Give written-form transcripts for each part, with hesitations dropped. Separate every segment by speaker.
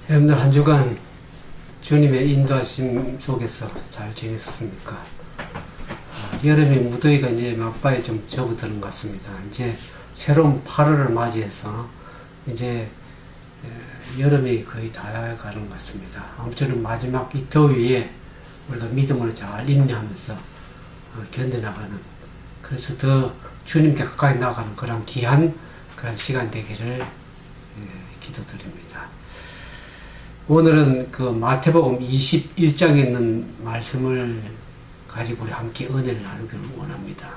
Speaker 1: 여러분들 한 주간 주님의 인도하심 속에서 잘 지냈습니까? 여름의 무더위가 이제 막바에 좀 접어드는 것 같습니다. 이제 새로운 8월을 맞이해서 이제 여름이 거의 다 가는 것 같습니다. 아무쪼록 마지막 이 더위에 우리가 믿음으로 잘 인내하면서 견뎌나가는, 그래서 더 주님께 가까이 나가는 그런 귀한 그런 시간 되기를 기도드립니다. 오늘은 그 마태복음 21장에 있는 말씀을 가지고 우리 함께 은혜를 나누기를 원합니다.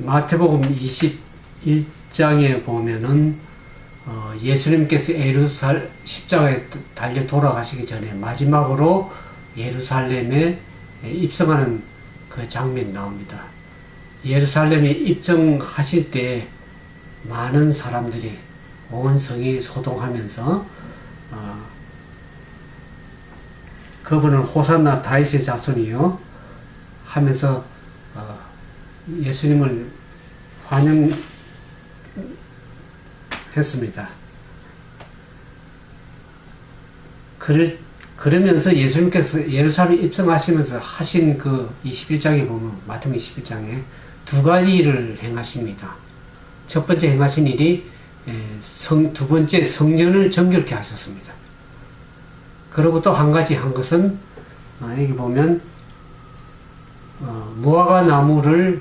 Speaker 1: 마태복음 21장에 보면은 예수님께서 십자가에 달려 돌아가시기 전에 마지막으로 예루살렘에 입성하는 그 장면이 나옵니다. 예루살렘에 입성하실 때 많은 사람들이 온 성이 소동하면서 그분은 호산나 다윗의 자손이요 하면서 예수님을 환영했습니다. 그러면서 예수님께서 예루살렘에 입성하시면서 하신 그 21장에 보면, 마태복음 21장에 두 가지 일을 행하십니다. 첫 번째 행하신 일이 두 번째 성전을 정결케 하셨습니다. 그리고 또 한 가지 한 것은 여기 보면 무화과 나무를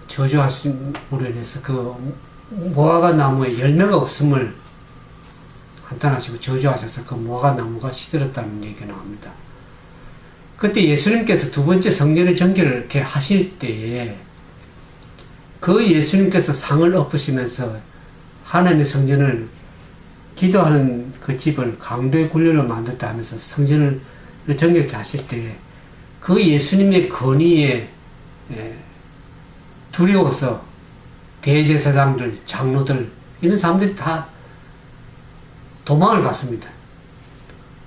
Speaker 1: 저주하심으로 인해서 그 무화과 나무에 열매가 없음을 한탄하시고 저주하셔서 그 무화과 나무가 시들었다는 얘기가 나옵니다. 그때 예수님께서 두 번째 성전을 정결케 하실 때에 그 예수님께서 상을 엎으시면서 하나님의 성전을 기도하는 그 집을 강도의 굴려로 만들었다 하면서 성전을 정결케 하실 때 그 예수님의 권위에 두려워서 대제사장들, 장로들 이런 사람들이 다 도망을 갔습니다.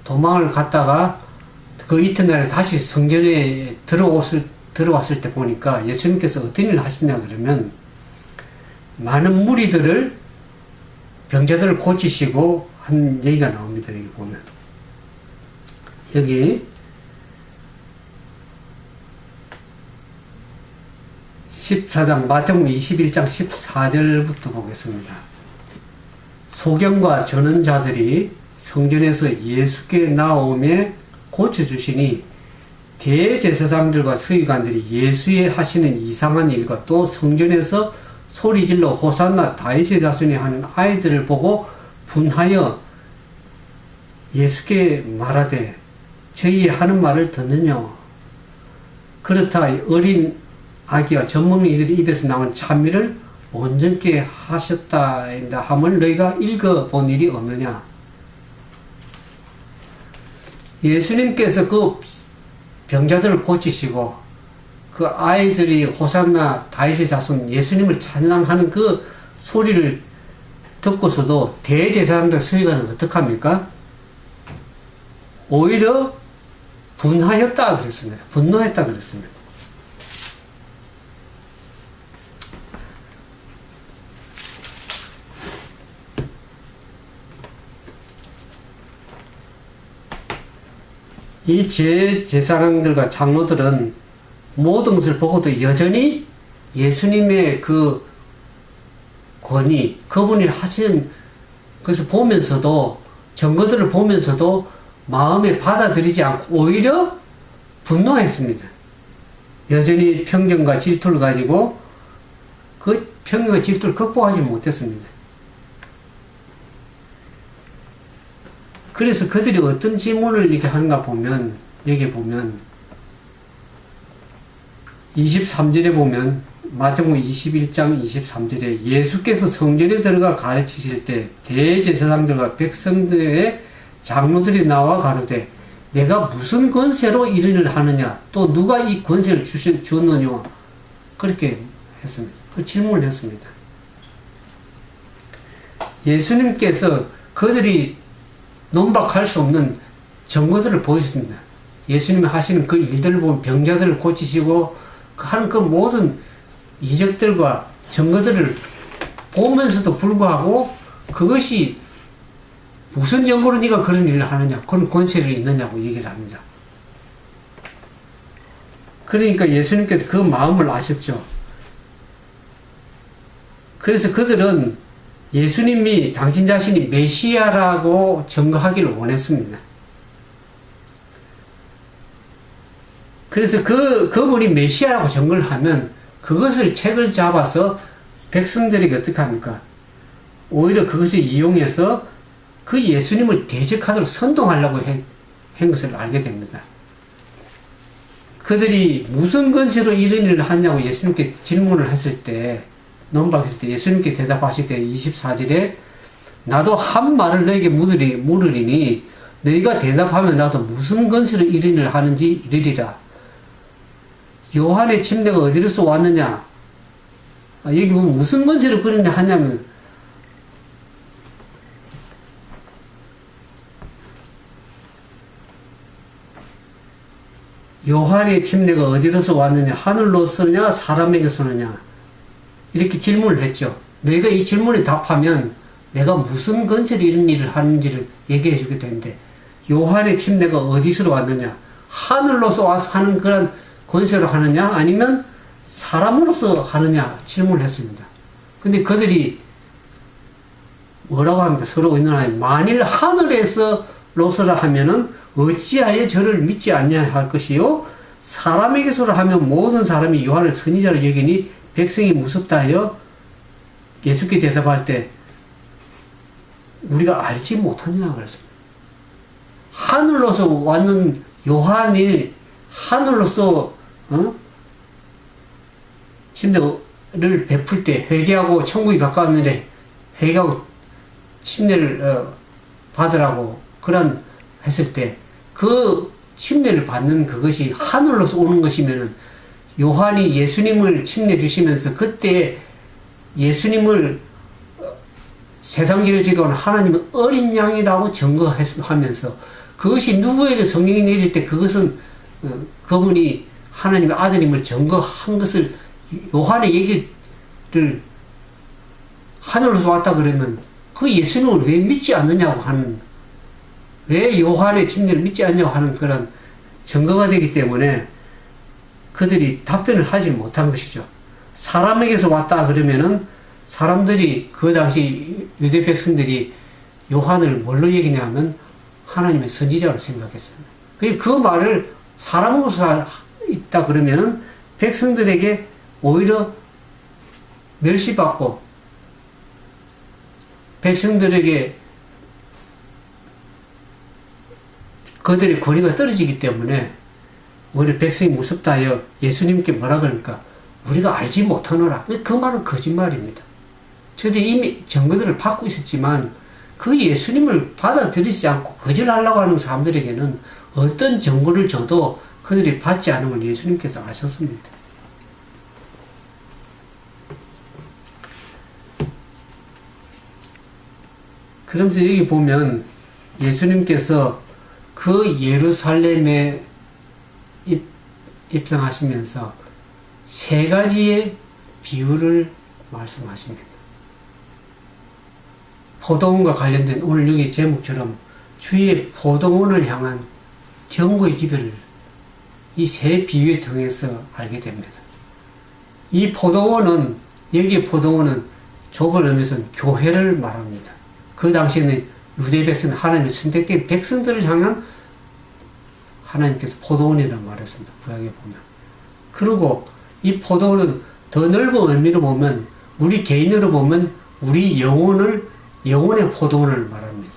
Speaker 1: 도망을 갔다가 그 이튿날에 다시 성전에 들어왔을 때 보니까 예수님께서 어떤 일을 하시냐 그러면 많은 무리들을, 병자들을 고치시고 한 얘기가 나옵니다. 여기 보면 여기 14장 마태복음 21장 14절부터 보겠습니다. 소경과 전원 자들이 성전에서 예수께 나오며 고쳐주시니 대제사장들과 서기관들이 예수의 하시는 이상한 일과 또 성전에서 소리질러 호산나 다윗의 자손이 하는 아이들을 보고 분하여 예수께 말하되 저희 하는 말을 듣느냐. 그렇다 어린 아기와 전문의들의 입에서 나온 찬미를 온전케 하셨다 함을 너희가 읽어본 일이 없느냐. 예수님께서 그 병자들을 고치시고 그 아이들이 호산나 다윗의 자손 예수님을 찬양하는 그 소리를 듣고서도 대제사장들 서기관은 어떡합니까? 오히려 분하였다 그랬습니다. 분노했다 그랬습니다. 이 제사장들과 장로들은 모든 것을 보고도 여전히 예수님의 그 권위, 그분이 하신 것을 보면서도, 증거들을 보면서도 마음에 받아들이지 않고 오히려 분노했습니다. 여전히 편견과 질투를 가지고 그 편견과 질투를 극복하지 못했습니다. 그래서 그들이 어떤 질문을 이렇게 하는가 보면, 여기 보면 23절에 보면, 마태복음 21장 23절에 예수께서 성전에 들어가 가르치실 때 대제사장들과 백성들의 장로들이 나와 가로되 내가 무슨 권세로 이런 일을 하느냐, 또 누가 이 권세를 주었느냐, 그렇게 했습니다. 그 질문을 했습니다. 예수님께서 그들이 논박할 수 없는 증거들을 보여줍니다. 예수님이 하시는 그 일들을 보면 병자들을 고치시고 하는 그 모든 이적들과 증거들을 보면서도 불구하고 그것이 무슨 증거로 네가 그런 일을 하느냐, 그런 권세를 있느냐고 얘기를 합니다. 그러니까 예수님께서 그 마음을 아셨죠. 그래서 그들은 예수님이 당신 자신이 메시아라고 증거하기를 원했습니다. 그래서 그분이 메시아라고 증거를 하면 그것을 책을 잡아서 백성들에게 어떻게 합니까? 오히려 그것을 이용해서 그 예수님을 대적하도록 선동하려고 한 것을 알게 됩니다. 그들이 무슨 근시로 이런 일을 하냐고 예수님께 질문을 했을 때, 논박했을 때 예수님께 대답하실 때 24절에 나도 한 말을 너에게 물으리니 너희가 대답하면 나도 무슨 근시로 이런 일을 하는지 이르리라. 요한의 침례가 어디로서 왔느냐? 여기 보면 무슨 근시로 그런 일을 하냐면 요한의 침례가 어디로서 왔느냐? 하늘로서냐? 사람에게서느냐? 이렇게 질문을 했죠. 너희가 이 질문에 답하면 내가 무슨 근시로 이런 일을 하는지를 얘기해 주게 되는데, 요한의 침례가 어디서로 왔느냐? 하늘로서 와서 하는 그런 권세로 하느냐? 아니면 사람으로서 하느냐? 질문을 했습니다. 근데 그들이 뭐라고 합니까? 서로 의논하니 만일 하늘에서로서라 하면은 어찌하여 저를 믿지 않냐 할 것이요 사람에게서라 하면 모든 사람이 요한을 선지자로 여기니 백성이 무섭다 하여 예수께 대답할 때 우리가 알지 못하냐 그랬습니다. 하늘로서 왔는 요한이 하늘로서 침례를 베풀 때 회개하고 천국이 가까웠는데 회개하고 침례를 받으라고 그런 했을 때 그 침례를 받는 그것이 하늘로서 오는 것이면은 요한이 예수님을 침례 주시면서 그때 예수님을 세상지를 지어온 하나님의 어린 양이라고 증거하면서 그것이 누구에게 성령이 내릴 때 그것은 그분이 하나님의 아들임을 증거한 것을 요한의 얘기를 하늘로서 왔다 그러면 그 예수님을 왜 믿지 않느냐고 하는, 왜 요한의 침례를 믿지 않냐고 하는 그런 증거가 되기 때문에 그들이 답변을 하지 못한 것이죠. 사람에게서 왔다 그러면은 사람들이 그 당시 유대 백성들이 요한을 뭘로 얘기냐면 하나님의 선지자로 생각했습니다. 그 말을 사람으로서 있다 그러면은 백성들에게 오히려 멸시받고 백성들에게 그들의 권위가 떨어지기 때문에 오히려 백성이 무섭다 하여 예수님께 뭐라 그러니까 우리가 알지 못하노라. 그 말은 거짓말입니다. 저들이 이미 증거들을 받고 있었지만 그 예수님을 받아들이지 않고 거절하려고 하는 사람들에게는 어떤 증거를 줘도 그들이 받지 않은 걸 예수님께서 아셨습니다. 그러면서 여기 보면 예수님께서 그 예루살렘에 입성하시면서 세 가지의 비유를 말씀하십니다. 포도원과 관련된 오늘 여기 제목처럼 주의 포도원을 향한 경고의 기별을 이 세 비유에 통해서 알게 됩니다. 이 포도원은, 여기의 포도원은 좁은 의미에서는 교회를 말합니다. 그 당시에는 유대 백성, 하나님의 선택된 백성들을 향한 하나님께서 포도원이라고 말했습니다. 구약에 보면. 그리고 이 포도원은 더 넓은 의미로 보면, 우리 개인으로 보면 우리 영혼의 포도원을 말합니다.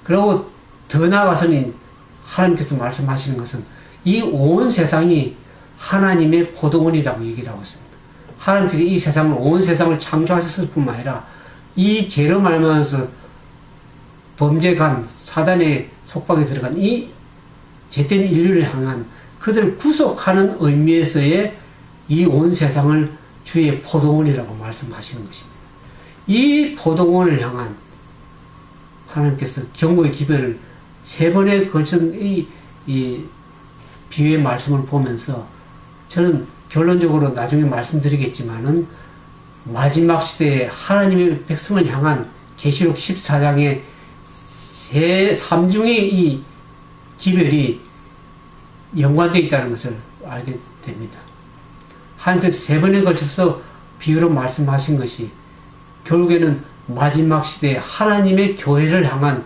Speaker 1: 그리고 더 나아가서는 하나님께서 말씀하시는 것은 이 온 세상이 하나님의 포도원이라고 얘기를 하고 있습니다. 하나님께서 이 세상을, 온 세상을 창조하셨을 뿐만 아니라 이 죄로 말미암아서 범죄간 사단의 속박에 들어간 이 죄된 인류를 향한 그들을 구속하는 의미에서의 이 온 세상을 주의 포도원이라고 말씀하시는 것입니다. 이 포도원을 향한 하나님께서 경고의 기별을 세 번에 걸친 이 비유의 말씀을 보면서 저는 결론적으로 나중에 말씀드리겠지만은 마지막 시대에 하나님의 백성을 향한 계시록 14장의 삼중의 이 기별이 연관되어 있다는 것을 알게 됩니다. 하나님께서 세 번에 걸쳐서 비유로 말씀하신 것이 결국에는 마지막 시대에 하나님의 교회를 향한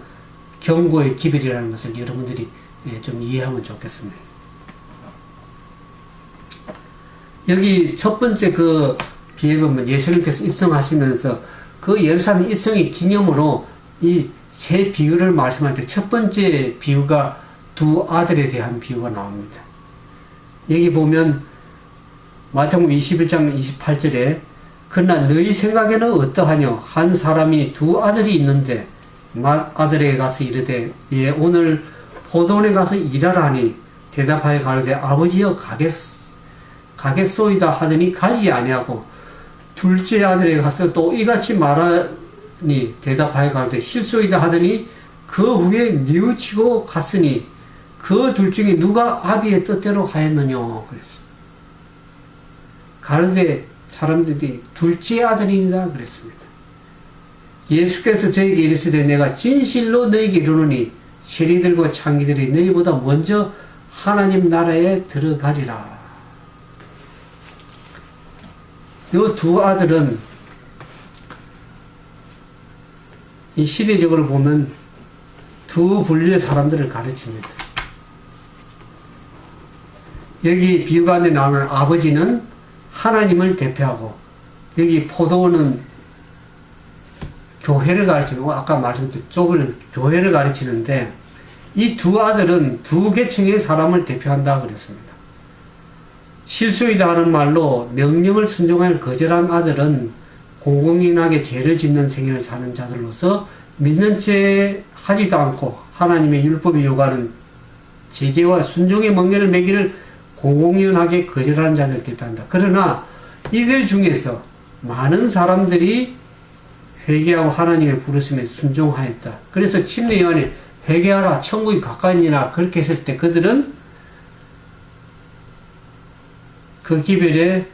Speaker 1: 경고의 기별이라는 것을 여러분들이 좀 이해하면 좋겠습니다. 여기 첫 번째 그 비유에 보면 예수님께서 입성하시면서 그 예루살렘 입성의 기념으로 이 세 비유를 말씀할 때 첫 번째 비유가 두 아들에 대한 비유가 나옵니다. 여기 보면 마태복음 21장 28절에 그러나 너희 생각에는 어떠하뇨? 한 사람이 두 아들이 있는데 맏아들에게 가서 이르되 예 오늘 포도원에 가서 일하라 하니 대답하여 가로되 아버지여 가겠소이다 하더니 가지 아니하고 둘째 아들에게 가서 또 이같이 말하니 대답하여 가로되 실소이다 하더니 그 후에 뉘우치고 갔으니 그 둘 중에 누가 아비의 뜻대로 하였느냐 그랬습니다. 가로되 사람들이 둘째 아들이니라 그랬습니다. 예수께서 저에게 이르시되 내가 진실로 너에게 이르노니 세리들과 창기들이 너희보다 먼저 하나님 나라에 들어가리라. 이 두 아들은 이 시대적으로 보면 두 분류의 사람들을 가르칩니다. 여기 비유 가운데 나오는 아버지는 하나님을 대표하고 여기 포도원은 교회를 가르치고 아까 말씀드린 좁은 교회를 가르치는데 이 두 아들은 두 계층의 사람을 대표한다 그랬습니다. 실수이다 하는 말로 명령을 순종할 거절한 아들은 공공연하게 죄를 짓는 생애를 사는 자들로서 믿는 채 하지도 않고 하나님의 율법이 요구하는 제재와 순종의 멍에를 매기를 공공연하게 거절하는 자들을 대표한다. 그러나 이들 중에서 많은 사람들이 회개하고 하나님의 부르심에 순종하였다. 그래서 침례 요한에 회개하라 천국이 가까이니라 그렇게 했을 때 그들은 그 기별에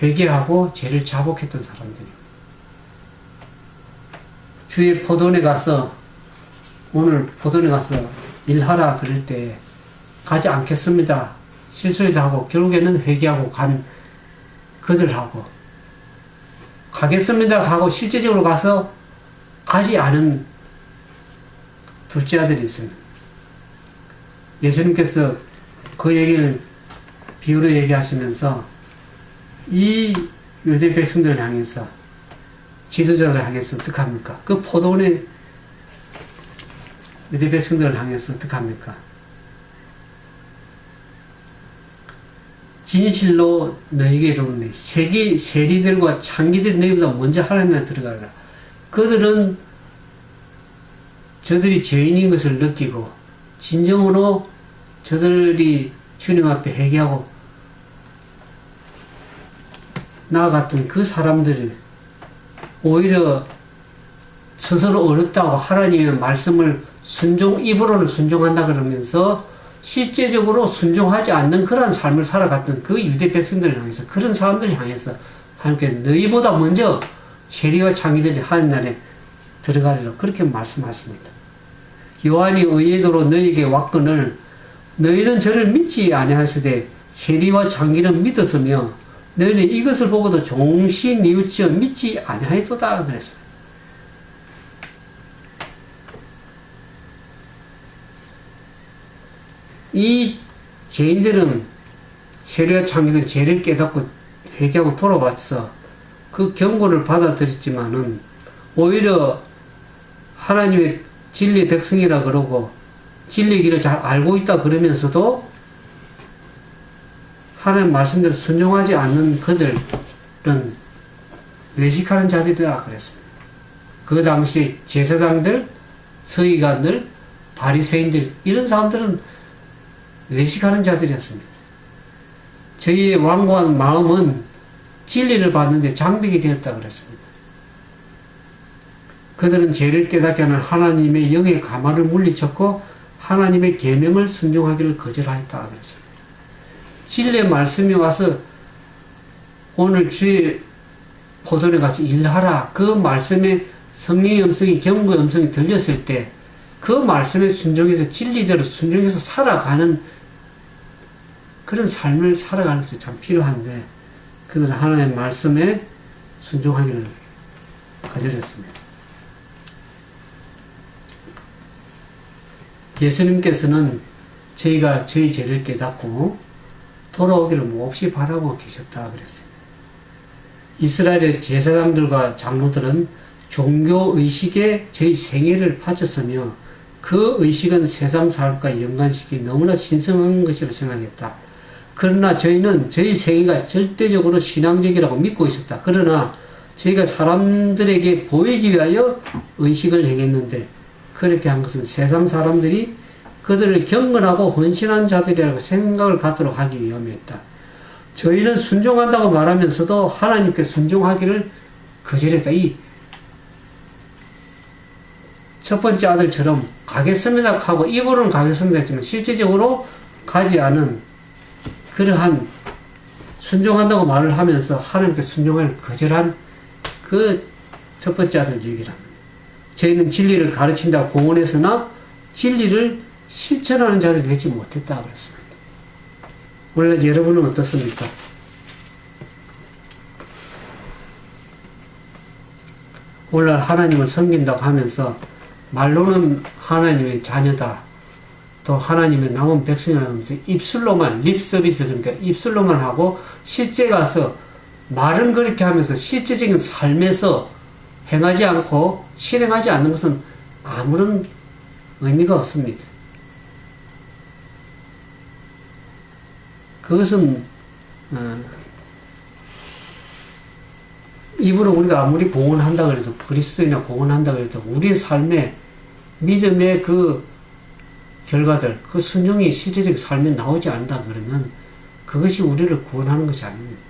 Speaker 1: 회개하고 죄를 자복했던 사람들입니다. 주의 포도원에 가서 오늘 포도원에 가서 일하라 그럴 때 가지 않겠습니다. 실수이다 하고 결국에는 회개하고 간 그들하고 가겠습니다 하고 실제적으로 가서 가지 않은 둘째 아들이 있습니다. 예수님께서 그 얘기를 비유로 얘기하시면서 이 유대 백성들을 향해서 지도자들을 향해서 어떻게 합니까? 그 포도원의 유대 백성들을 향해서 어떻게 합니까? 진실로 너희에게 이르노니 세리들과 창기들이 너희보다 먼저 하나님 나라에 들어가라. 그들은 저들이 죄인인 것을 느끼고 진정으로 저들이 주님 앞에 회개하고 나아갔던 그 사람들을 오히려 스스로 어렵다고 하나님의 말씀을 입으로는 순종한다 그러면서 실제적으로 순종하지 않는 그런 삶을 살아갔던 그 유대 백성들을 향해서 그런 사람들을 향해서 하나님께 너희보다 먼저 세리와 창기들이 하나님 나라에 들어가리라 그렇게 말씀하십니다. 요한이 의도로 너희에게 왔거늘 너희는 저를 믿지 아니하시되 세리와 창기는 믿었으며 너희는 이것을 보고도 종시 뉘우치어 믿지 아니하였도다 그랬습니다. 이 죄인들은 세리와 창기는 죄를 깨닫고 회개하고 돌아와서 그 경고를 받아들였지만은 오히려 하나님의 진리의 백성이라 그러고 진리의 길을 잘 알고 있다 그러면서도 하나님 말씀대로 순종하지 않는 그들은 외식하는 자들이라 그랬습니다. 그 당시 제사장들, 서기관들, 바리새인들 이런 사람들은 외식하는 자들이었습니다. 저희의 완고한 마음은 진리를 받는데 장벽이 되었다 그랬습니다. 그들은 죄를 깨닫게 하는 하나님의 영의 가마를 물리쳤고 하나님의 계명을 순종하기를 거절하였다 그랬습니다. 진리의 말씀이 와서 오늘 주의 포도원에 가서 일하라 그 말씀에 성령의 음성이 경고의 음성이 들렸을 때 그 말씀에 순종해서 진리대로 순종해서 살아가는 그런 삶을 살아가는 것이 참 필요한데 그들은 하나님의 말씀에 순종하기를 거절했습니다. 예수님께서는 저희가 저희 죄를 깨닫고 돌아오기를 몹시 바라고 계셨다 그랬어요. 이스라엘의 제사장들과 장로들은 종교의식에 저희 생애를 바쳤으며 그 의식은 세상 삶과 연관시키 너무나 신성한 것이라고 생각했다. 그러나 저희는 저희 생애가 절대적으로 신앙적이라고 믿고 있었다. 그러나 저희가 사람들에게 보이기 위하여 의식을 행했는데 그렇게 한 것은 세상 사람들이 그들을 경건하고 헌신한 자들이라고 생각을 갖도록 하기 위함이었다. 저희는 순종한다고 말하면서도 하나님께 순종하기를 거절했다. 이 첫 번째 아들처럼 가겠습니다 하고 입으로는 가겠습니다 했지만 실제적으로 가지 않은 그러한 순종한다고 말을 하면서 하나님께 순종을 거절한 그 첫 번째 아들 얘기를 합니다. 저희는 진리를 가르친다고 공언했으나 진리를 실천하는 자들이 되지 못했다 그랬습니다. 오늘 여러분은 어떻습니까? 오늘 하나님을 섬긴다고 하면서 말로는 하나님의 자녀다. 또 하나님의 남은 백성이라고 하면서 입술로만 립 서비스 그러니까 입술로만 하고 실제 가서 말은 그렇게 하면서 실제적인 삶에서 행하지 않고 실행하지 않는 것은 아무런 의미가 없습니다. 그것은 입으로 우리가 아무리 공언한다 그래도 그리스도인이나 공언한다 그래도 우리의 삶에 믿음의 그 결과들, 그 순종이 실제적 삶에 나오지 않는다 그러면 그것이 우리를 구원하는 것이 아닙니다.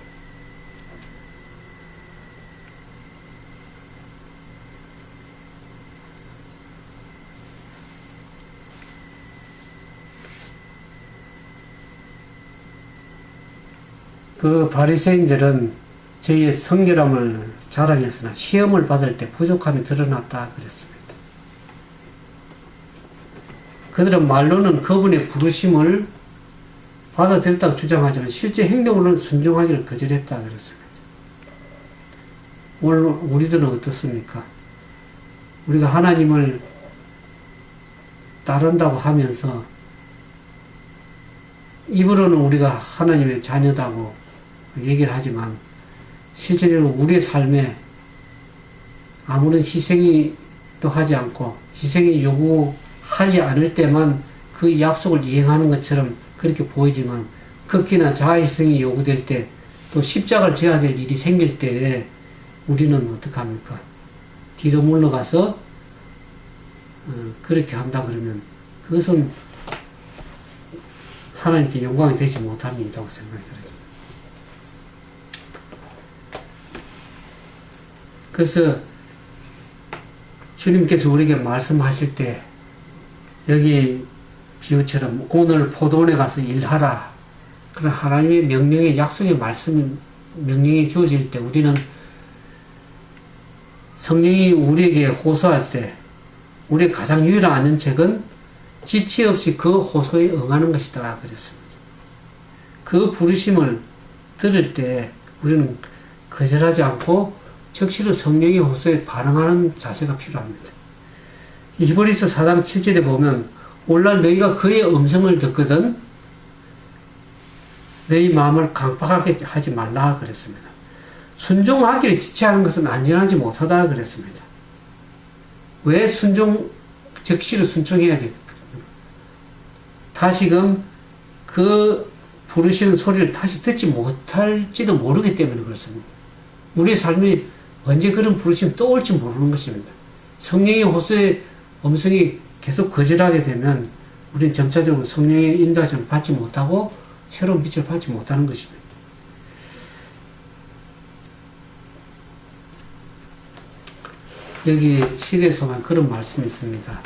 Speaker 1: 그 바리새인들은 저희의 성결함을 자랑했으나 시험을 받을 때 부족함이 드러났다 그랬습니다. 그들은 말로는 그분의 부르심을 받아들였다고 주장하지만 실제 행동으로는 순종하기를 거절했다 그랬습니다. 오늘 우리들은 어떻습니까? 우리가 하나님을 따른다고 하면서 입으로는 우리가 하나님의 자녀다고 얘기를 하지만 실제적으로 우리의 삶에 아무런 희생이 또 하지 않고 희생이 요구하지 않을 때만 그 약속을 이행하는 것처럼 그렇게 보이지만 극히나 자아희생이 요구될 때 또 십자가를 져야 될 일이 생길 때 우리는 어떡합니까? 뒤로 물러가서 그렇게 한다 그러면 그것은 하나님께 영광이 되지 못한 일이라고 생각이 들었습니다. 그래서 주님께서 우리에게 말씀하실 때 여기 비유처럼 오늘 포도원에 가서 일하라. 그런 하나님의 명령의 약속의 명령이 주어질 때 우리는 성령이 우리에게 호소할 때 우리의 가장 유일한 안전책은 지체 없이 그 호소에 응하는 것이다 그랬습니다. 그 부르심을 들을 때 우리는 거절하지 않고 적시로 성령의 호소에 반응하는 자세가 필요합니다. 히브리서 4장 7절에 보면 오늘날 너희가 그의 음성을 듣거든 너희 마음을 강팍하게 하지 말라 그랬습니다. 순종하기를 지체하는 것은 안전하지 못하다 그랬습니다. 왜 적시로 순종해야 됩니까? 다시금 그 부르시는 소리를 다시 듣지 못할지도 모르기 때문에 그렇습니다. 우리 삶이 언제 그런 부르심이 떠올지 모르는 것입니다. 성령의 호소의 음성이 계속 거절하게 되면 우리는 점차적으로 성령의 인도하심을 받지 못하고 새로운 빛을 받지 못하는 것입니다. 여기 시대에서만 그런 말씀이 있습니다.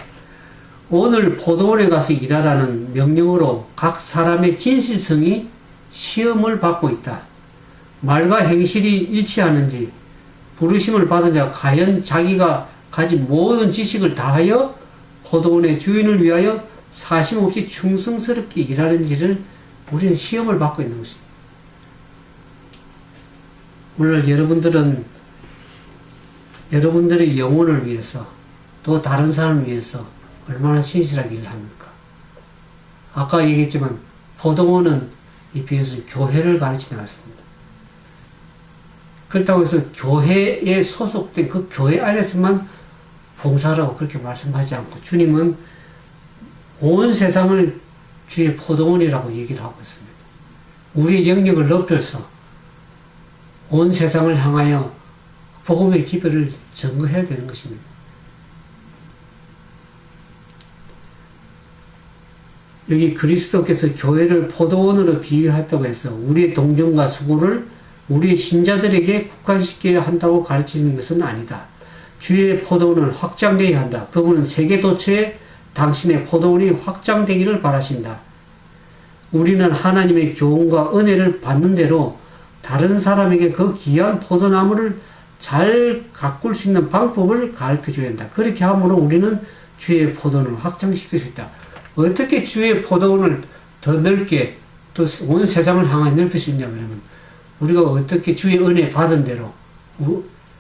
Speaker 1: 오늘 포도원에 가서 일하라는 명령으로 각 사람의 진실성이 시험을 받고 있다. 말과 행실이 일치하는지 부르심을 받은 자가 과연 자기가 가진 모든 지식을 다하여 포도원의 주인을 위하여 사심없이 충성스럽게 일하는지를 우리는 시험을 받고 있는 것입니다. 오늘 여러분들의 영혼을 위해서 또 다른 사람을 위해서 얼마나 신실하게 일을 합니까? 아까 얘기했지만 포도원은 이 비유에서 교회를 가르치는 것입니다. 그렇다고 해서 교회에 소속된 그 교회 안에서만 봉사하라고 그렇게 말씀하지 않고 주님은 온 세상을 주의 포도원이라고 얘기를 하고 있습니다. 우리의 영역을 넓혀서 온 세상을 향하여 복음의 기별을 증거해야 되는 것입니다. 여기 그리스도께서 교회를 포도원으로 비유했다고 해서 우리의 동정과 수고를 우리의 신자들에게 국한시켜야 한다고 가르치는 것은 아니다. 주의 포도원을 확장되어야 한다. 그분은 세계 도처에 당신의 포도원이 확장되기를 바라신다. 우리는 하나님의 교훈과 은혜를 받는 대로 다른 사람에게 그 귀한 포도나무를 잘 가꿀 수 있는 방법을 가르쳐 줘야 한다. 그렇게 함으로 우리는 주의 포도원을 확장시킬 수 있다. 어떻게 주의 포도원을 더 넓게 또 온 세상을 향해 넓힐 수 있냐 그러면 우리가 어떻게 주의 은혜 받은 대로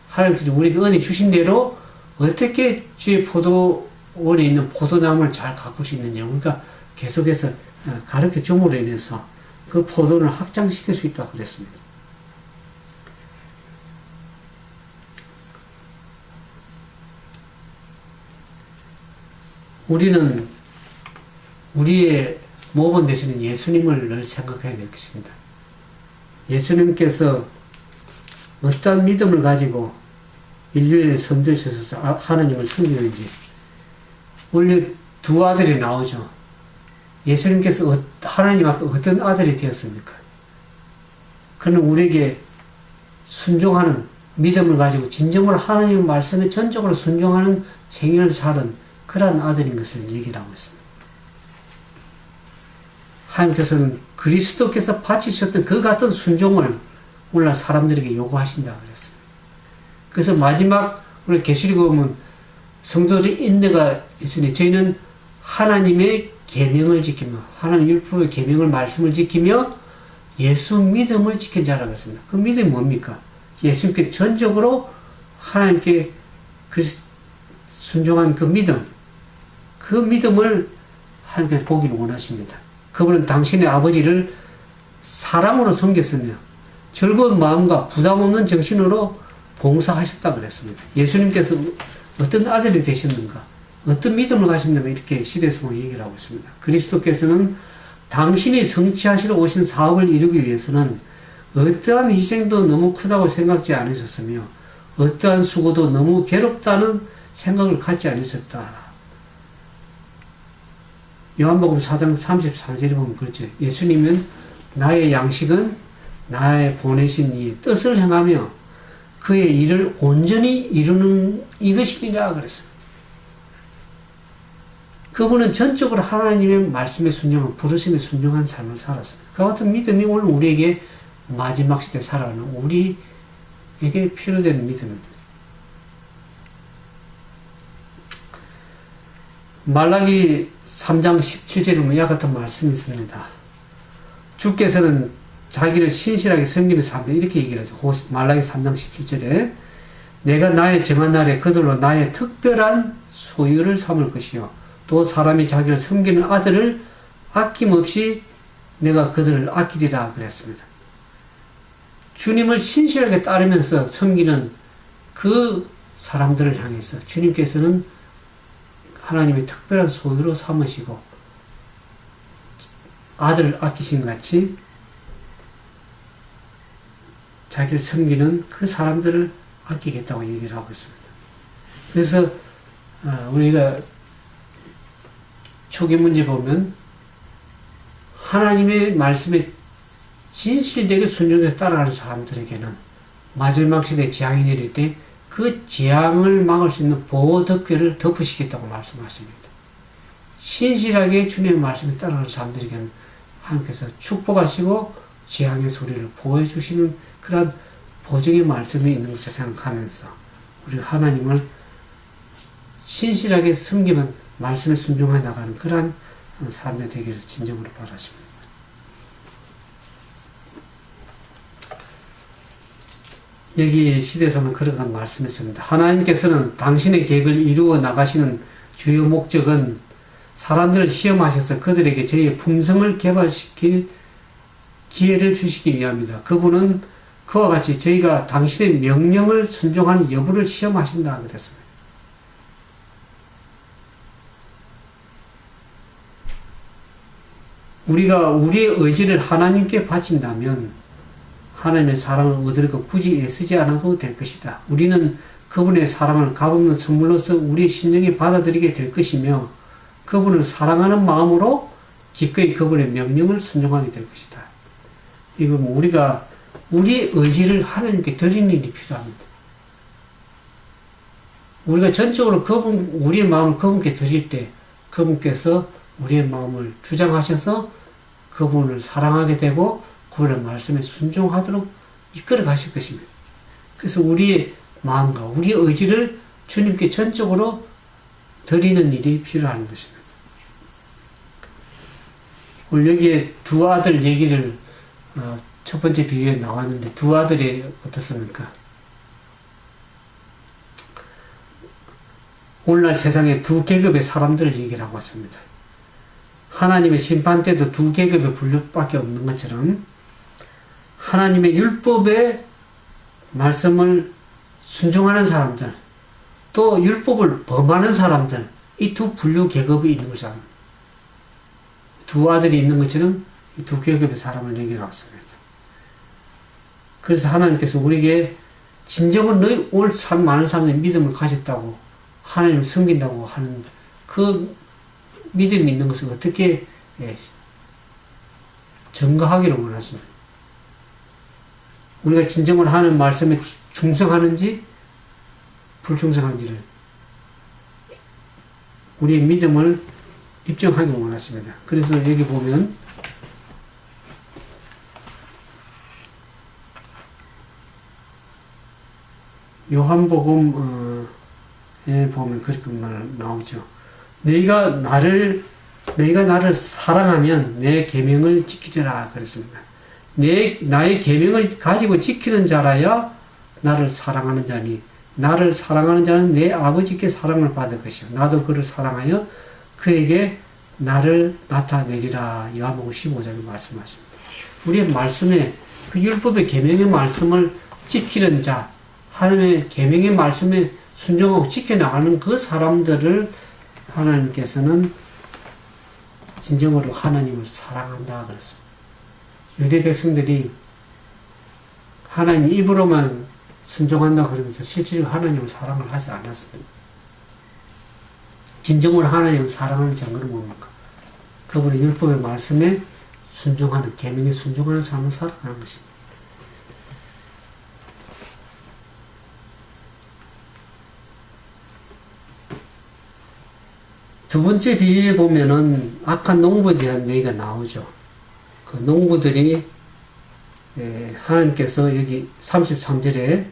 Speaker 1: 하나님께서 우리에게 은혜 주신 대로 어떻게 주의 포도원에 있는 포도나무를 잘 가꿀 수 있는지 우리가 계속해서 가르쳐 줌으로 인해서 그 포도원을 확장시킬 수 있다고 그랬습니다. 우리는 우리의 모범 되시는 예수님을 늘 생각해야 될 것입니다. 예수님께서 어떤 믿음을 가지고 인류에 선두에서 하나님을 섬기는지 원래 두 아들이 나오죠. 예수님께서 하나님 앞에 어떤 아들이 되었습니까? 그는 우리에게 순종하는 믿음을 가지고 진정으로 하나님의 말씀에 전적으로 순종하는 생애를 살은 그러한 아들인 것을 얘기를 하고 있습니다. 하나님께서는 그리스도께서 바치셨던 그 같은 순종을 오늘날 사람들에게 요구하신다 그랬어요. 그래서 마지막 우리 계시록에 보면 성도들의 인내가 있으니 저희는 하나님의 계명을 지키며 하나님 율법의 계명을 말씀을 지키며 예수 믿음을 지킨 자라고 했습니다. 그 믿음이 뭡니까? 예수님께 전적으로 하나님께 순종한 그 믿음을 하나님께서 보기를 원하십니다. 그분은 당신의 아버지를 사랑으로 섬겼으며 즐거운 마음과 부담 없는 정신으로 봉사하셨다 그랬습니다. 예수님께서 어떤 아들이 되셨는가? 어떤 믿음을 가셨는가? 이렇게 시대성을 얘기를 하고 있습니다. 그리스도께서는 당신이 성취하시러 오신 사업을 이루기 위해서는 어떠한 희생도 너무 크다고 생각지 않으셨으며 어떠한 수고도 너무 괴롭다는 생각을 갖지 않으셨다. 요한복음 4장 33절에 보면 그렇죠. 예수님은 나의 양식은 나의 보내신 이 뜻을 행하며 그의 일을 온전히 이루는 이것이니라 그랬습니다. 그분은 전적으로 하나님의 말씀에 순종한 부르심에 순종한 삶을 살았습니다. 그 같은 믿음이 오늘 우리에게 마지막 시대에 살아가는 우리에게 필요되는 믿음입니다. 말라기 3장 17절에 보면 이와 같은 말씀이 있습니다. 주께서는 자기를 신실하게 섬기는 사람들 이렇게 얘기를 하죠. 말라기 3장 17절에 내가 나의 정한 날에 그들로 나의 특별한 소유를 삼을 것이요 또 사람이 자기를 섬기는 아들을 아낌없이 내가 그들을 아끼리라 그랬습니다. 주님을 신실하게 따르면서 섬기는 그 사람들을 향해서 주님께서는 하나님의 특별한 소유로 삼으시고 아들을 아끼신 같이 자기를 섬기는 그 사람들을 아끼겠다고 얘기를 하고 있습니다. 그래서 우리가 초기 문제 보면 하나님의 말씀에 진실되게 순종해서 따라가는 사람들에게는 마지막 시대에 재앙이 내릴 때 그 재앙을 막을 수 있는 보호 덮개를 덮으시겠다고 말씀하십니다. 신실하게 주님의 말씀에 따라가는 사람들에게는 하나님께서 축복하시고 재앙의 소리를 보호해 주시는 그런 보증의 말씀이 있는 것을 생각하면서 우리 하나님을 신실하게 섬기면 말씀에 순종해 나가는 그러한 사람들 되기를 진정으로 바라십니다. 여기 시대에서는 그런 말씀했습니다. 하나님께서는 당신의 계획을 이루어 나가시는 주요 목적은 사람들을 시험하셔서 그들에게 저희의 품성을 개발시킬 기회를 주시기 위함이다. 그분은 그와 같이 저희가 당신의 명령을 순종하는 여부를 시험하신다 그랬습니다. 우리가 우리의 의지를 하나님께 바친다면 하나님의 사랑을 얻으려고 굳이 애쓰지 않아도 될 것이다. 우리는 그분의 사랑을 값없는 선물로서 우리의 심령이 받아들이게 될 것이며 그분을 사랑하는 마음으로 기꺼이 그분의 명령을 순종하게 될 것이다. 이건 우리가 우리의 의지를 하나님께 드리는 일이 필요합니다. 우리가 전적으로 우리의 마음을 그분께 드릴 때 그분께서 우리의 마음을 주장하셔서 그분을 사랑하게 되고 그분의 말씀에 순종하도록 이끌어 가실 것입니다. 그래서 우리의 마음과 우리의 의지를 주님께 전적으로 드리는 일이 필요한 것입니다. 오늘 여기에 두 아들 얘기를 첫 번째 비유에 나왔는데 두 아들이 어떻습니까? 오늘날 세상에 두 계급의 사람들을 얘기를 하고 있습니다. 하나님의 심판 때도 두 계급의 분류밖에 없는 것처럼 하나님의 율법의 말씀을 순종하는 사람들, 또 율법을 범하는 사람들, 이 두 분류 계급이 있는 거잖아요. 두 아들이 있는 것처럼 이 두 계급의 사람을 얘기해 왔습니다. 그래서 하나님께서 우리에게 진정은 너희 올 많은 사람들이 믿음을 가졌다고 하나님을 섬긴다고 하는 그 믿음이 있는 것을 어떻게 증거하기를 원하십니다. 우리가 진정으로 하는 말씀에 충성하는지 불충성한지를 우리의 믿음을 입증하기를 원하십니다. 그래서 여기 보면 요한복음에 보면 그렇게 나오죠. 너희가 나를 사랑하면 내 계명을 지키리라 그랬습니다. 나의 계명을 가지고 지키는 자라야 나를 사랑하는 자니 나를 사랑하는 자는 내 아버지께 사랑을 받을 것이요 나도 그를 사랑하여 그에게 나를 나타내리라. 요한복음 15장에 말씀하십니다. 우리의 말씀에 그 율법의 계명의 말씀을 지키는 자, 하나님의 계명의 말씀에 순종하고 지켜나가는 그 사람들을 하나님께서는 진정으로 하나님을 사랑한다 그랬습니다. 유대 백성들이 하나님 입으로만 순종한다 그러면서 실제로 하나님을 사랑을 하지 않았습니다. 진정으로 하나님을 사랑하는 증거는 뭡니까? 그분의 율법의 말씀에 순종하는, 계명에 순종하는 삶을 살아가는 것입니다. 두 번째 비유에 보면은 악한 농부에 대한 얘기가 나오죠. 그 농부들이 하나님께서 여기 33절에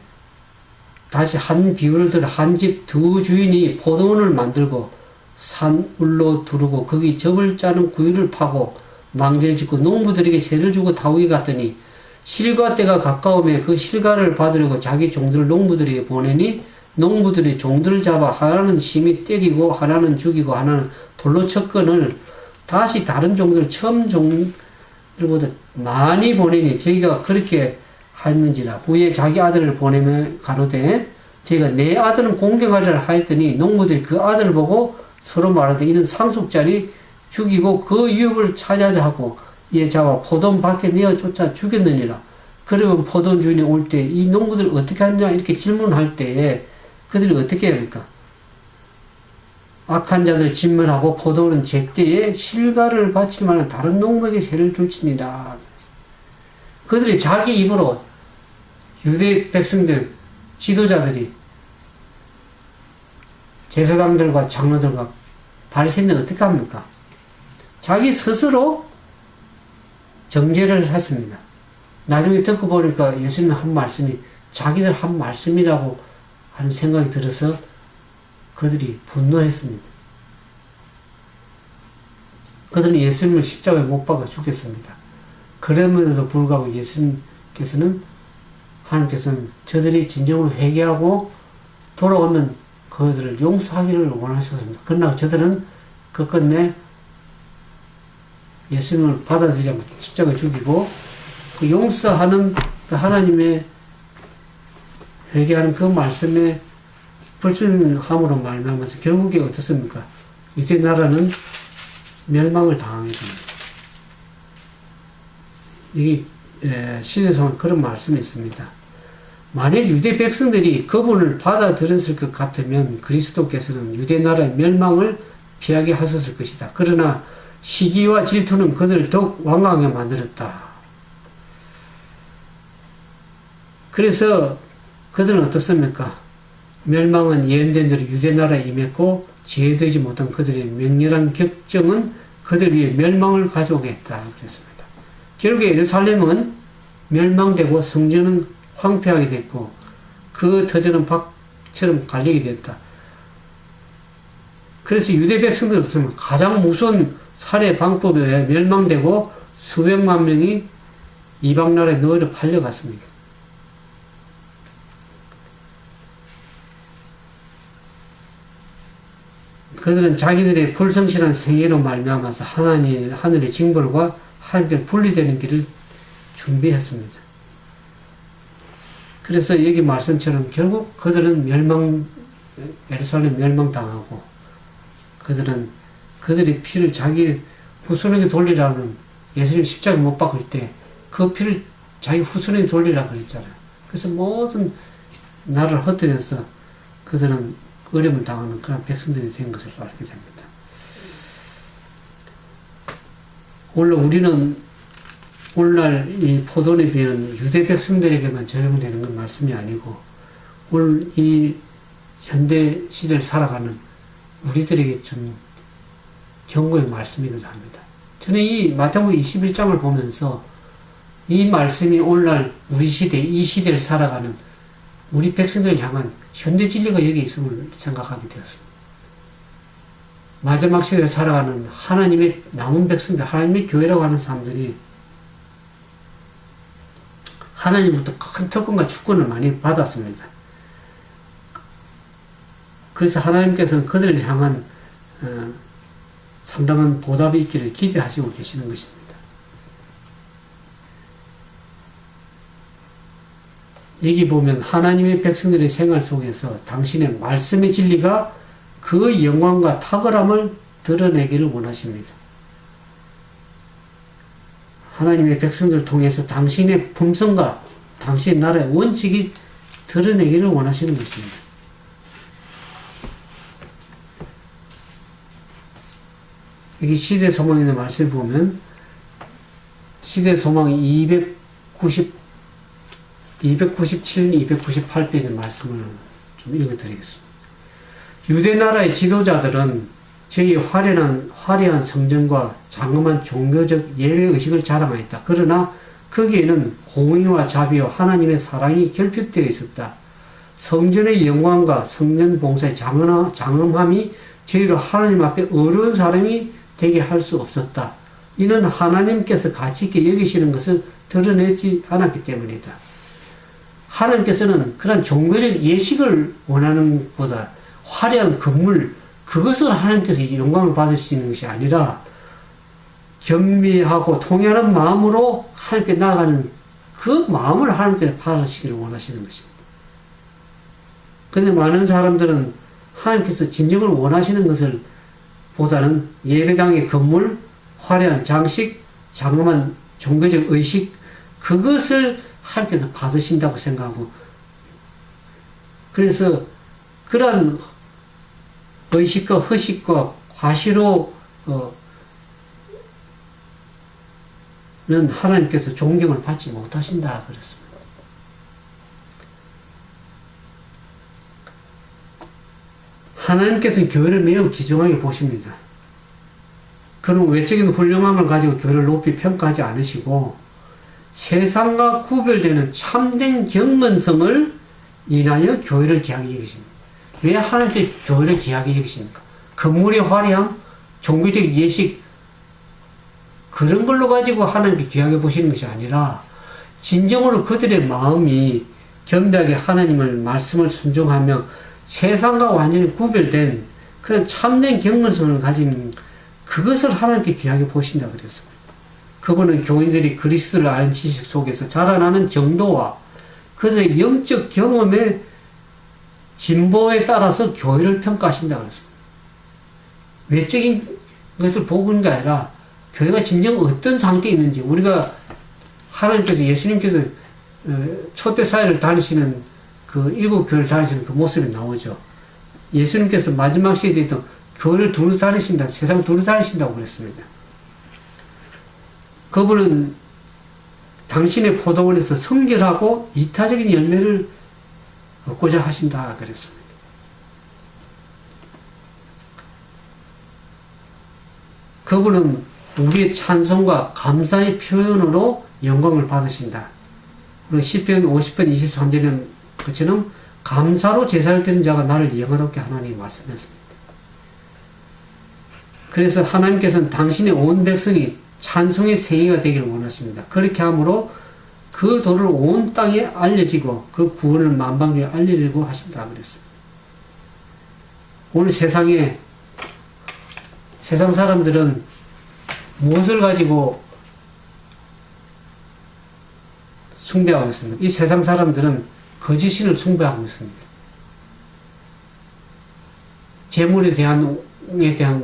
Speaker 1: 다시 한 비유를 들어 한 집 두 주인이 포도원을 만들고 산울로 두르고 거기 즙을 짜는 구유를 파고 망대를 짓고 농부들에게 세를 주고 다우게 갔더니 실과 때가 가까우며 그 실과를 받으려고 자기 종들을 농부들에게 보내니 농부들이 종들을 잡아 하나는 심히 때리고 하나는 죽이고 하나는 돌로 쳤건을 다시 다른 종들 처음 종들보다 많이 보내니 저희가 그렇게 하였는지라. 후에 자기 아들을 보내며 가로되 저희가 내 아들은 공경하리라 하였더니 농부들이 그 아들을 보고 서로 말하되 이는 상속자니 죽이고 그 유업을 찾아자 하고 이에 잡아 포도원 밖에 내어 쫓아 죽였느니라. 그러면 포도원 주인이 올 때 이 농부들 어떻게 하느냐 이렇게 질문할 때에 그들이 어떻게 합니까? 악한 자들 진멸하고 포도원은 제때에 실과를 바칠 만한 다른 농부에게 세를 줄지니라. 그들이 자기 입으로 유대 백성들, 지도자들이 제사장들과 장로들과 바리새인들 어떻게 합니까? 자기 스스로 정죄를 했습니다. 나중에 듣고 보니까 예수님 한 말씀이 자기들 한 말씀이라고 하는 생각이 들어서 그들이 분노했습니다. 그들은 예수님을 십자가에 못 박아 죽였습니다. 그럼에도 불구하고 하나님께서는 저들이 진정으로 회개하고 돌아오면 그들을 용서하기를 원하셨습니다. 그러나 저들은 끝끝내 예수님을 받아들이지 않고 십자가에 죽이고 그 용서하는 그 하나님의 회개하는 그 말씀에 불순함으로 말미암아서 결국에 어떻습니까? 유대 나라는 멸망을 당하게 됩니다. 이게 시대성은 그런 말씀이 있습니다. 만일 유대 백성들이 그분을 받아들였을 것 같으면 그리스도께서는 유대 나라의 멸망을 피하게 하셨을 것이다. 그러나 시기와 질투는 그들을 더욱 왕왕하게 만들었다. 그래서 그들은 어떻습니까? 멸망은 예언된 대로 유대 나라에 임했고 지혜되지 못한 그들의 맹렬한 격정은 그들 위해 멸망을 가져오겠다. 그랬습니다. 결국에 예루살렘은 멸망되고 성전은 황폐하게 됐고 그 터전은 박처럼 갈리게 됐다. 그래서 유대 백성들은 가장 무서운 살해 방법에 의해 멸망되고 수백만 명이 이방 나라에 노예로 팔려갔습니다. 그들은 자기들의 불성실한 생애로 말미암아서 하늘의 징벌과 하나님께 분리되는 길을 준비했습니다. 그래서 여기 말씀처럼 결국 그들은 예루살렘 멸망당하고 그들의 피를 자기 후손에게 돌리라는 예수님 십자가에 못 박을 때 그 피를 자기 후손에게 돌리라고 그랬잖아요. 그래서 모든 나라를 흩어져서 그들은 어려움을 당하는 그런 백성들이 된 것을 알게 됩니다. 우리는 오늘날 이 포도나비는 유대 백성들에게만 적용되는 건 말씀이 아니고 오늘 이 현대 시대를 살아가는 우리들에게 좀 경고의 말씀이기도 합니다. 저는 이 마태복음 21장을 보면서 이 말씀이 오늘날 우리 시대, 이 시대를 살아가는 우리 백성들을 향한 현대 진리가 여기 있음을 생각하게 되었습니다. 마지막 시대를 살아가는 하나님의 남은 백성들, 하나님의 교회라고 하는 사람들이 하나님부터 큰 특권과 주권을 많이 받았습니다. 그래서 하나님께서는 그들을 향한 상당한 보답이 있기를 기대하시고 계시는 것입니다. 여기 보면 하나님의 백성들의 생활 속에서 당신의 말씀의 진리가 그 영광과 탁월함을 드러내기를 원하십니다. 하나님의 백성들을 통해서 당신의 품성과 당신의 나라의 원칙이 드러내기를 원하시는 것입니다. 여기 시대 소망의 말씀을 보면 시대 소망 297, 298페이지 말씀을 좀 읽어드리겠습니다. 유대 나라의 지도자들은 저희 화려한 성전과 장엄한 종교적 예배의식을 자랑하였다. 그러나 거기에는 공의와 자비와 하나님의 사랑이 결핍되어 있었다. 성전의 영광과 성전 봉사의 장엄함이 저희로 하나님 앞에 어려운 사람이 되게 할 수 없었다. 이는 하나님께서 가치 있게 여기시는 것을 드러내지 않았기 때문이다. 하나님께서는 그런 종교적 예식을 원하는 것보다 화려한 건물, 그것을 하나님께서 영광을 받으시는 것이 아니라 겸비하고 통회하는 마음으로 하나님께 나아가는 그 마음을 하나님께 받으시기를 원하시는 것입니다. 그런데 많은 사람들은 하나님께서 진정으로 원하시는 것을 보다는 예배당의 건물, 화려한 장식, 장엄한 종교적 의식, 그것을 하나님께서 받으신다고 생각하고, 그래서 그러한 의식과 허식과 과시로 는 하나님께서 존경을 받지 못하신다 그랬습니다. 하나님께서는 교회를 매우 귀중하게 보십니다. 그런 외적인 훌륭함을 가지고 교회를 높이 평가하지 않으시고 세상과 구별되는 참된 경건성을 인하여 교회를 귀하게 여기십니다. 왜 하나님께 교회를 귀하게 여기십니까? 건물의 화려함, 종교적 예식, 그런 걸로 가지고 하나님께 귀하게 보시는 것이 아니라 진정으로 그들의 마음이 겸비하게 하나님을 말씀을 순종하며 세상과 완전히 구별된 그런 참된 경건성을 가진 그것을 하나님께 귀하게 보신다 그랬습니다. 그분은 교인들이 그리스도를 아는 지식 속에서 자라나는 정도와 그들의 영적 경험의 진보에 따라서 교회를 평가하신다 그랬습니다. 외적인 것을 보는 게 아니라 교회가 진정 어떤 상태에 있는지, 우리가 하나님께서, 예수님께서 초대 사회를 다니시는 그 일곱 교회를 다니시는 그 모습이 나오죠. 예수님께서 마지막 시대에 있던 교회를 두루 다니신다, 세상 두루 다니신다고 그랬습니다. 그분은 당신의 포도원에서 성결하고 이타적인 열매를 얻고자 하신다 그랬습니다. 그분은 우리의 찬송과 감사의 표현으로 영광을 받으신다. 그리고 시편 50편 23절에는 그처럼 감사로 제사를 드리는 자가 나를 영화롭게 하나님 말씀했습니다. 그래서 하나님께서는 당신의 온 백성이 찬송의 생애가 되기를 원하십니다. 그렇게 함으로 그 도를 온 땅에 알려지고 그 구원을 만방중에 알리려고 하신다 그랬습니다. 오늘 세상 사람들은 무엇을 가지고 숭배하고 있습니다. 이 세상 사람들은 거짓신을 숭배하고 있습니다. 재물에 대한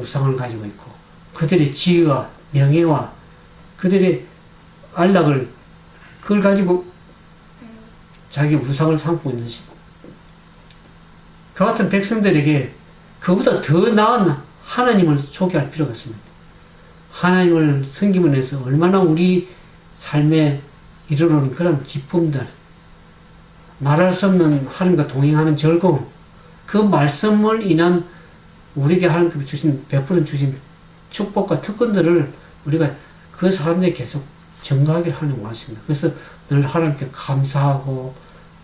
Speaker 1: 우상을 가지고 있고, 그들의 지위와 명예와 그들의 안락을, 그걸 가지고 자기 우상을 삼고 있는 시고, 그 같은 백성들에게 그보다 더 나은 하나님을 소개할 필요가 있습니다. 하나님을 섬김으로 해서 얼마나 우리 삶에 이르러오는 그런 기쁨들, 말할 수 없는 하나님과 동행하는 즐거움, 그 말씀을 인한 우리에게 하나님께서 베풀어 주신 축복과 특권들을 우리가 그 사람들에게 계속 전가하기를 하나님 원하십니다. 그래서 늘 하나님께 감사하고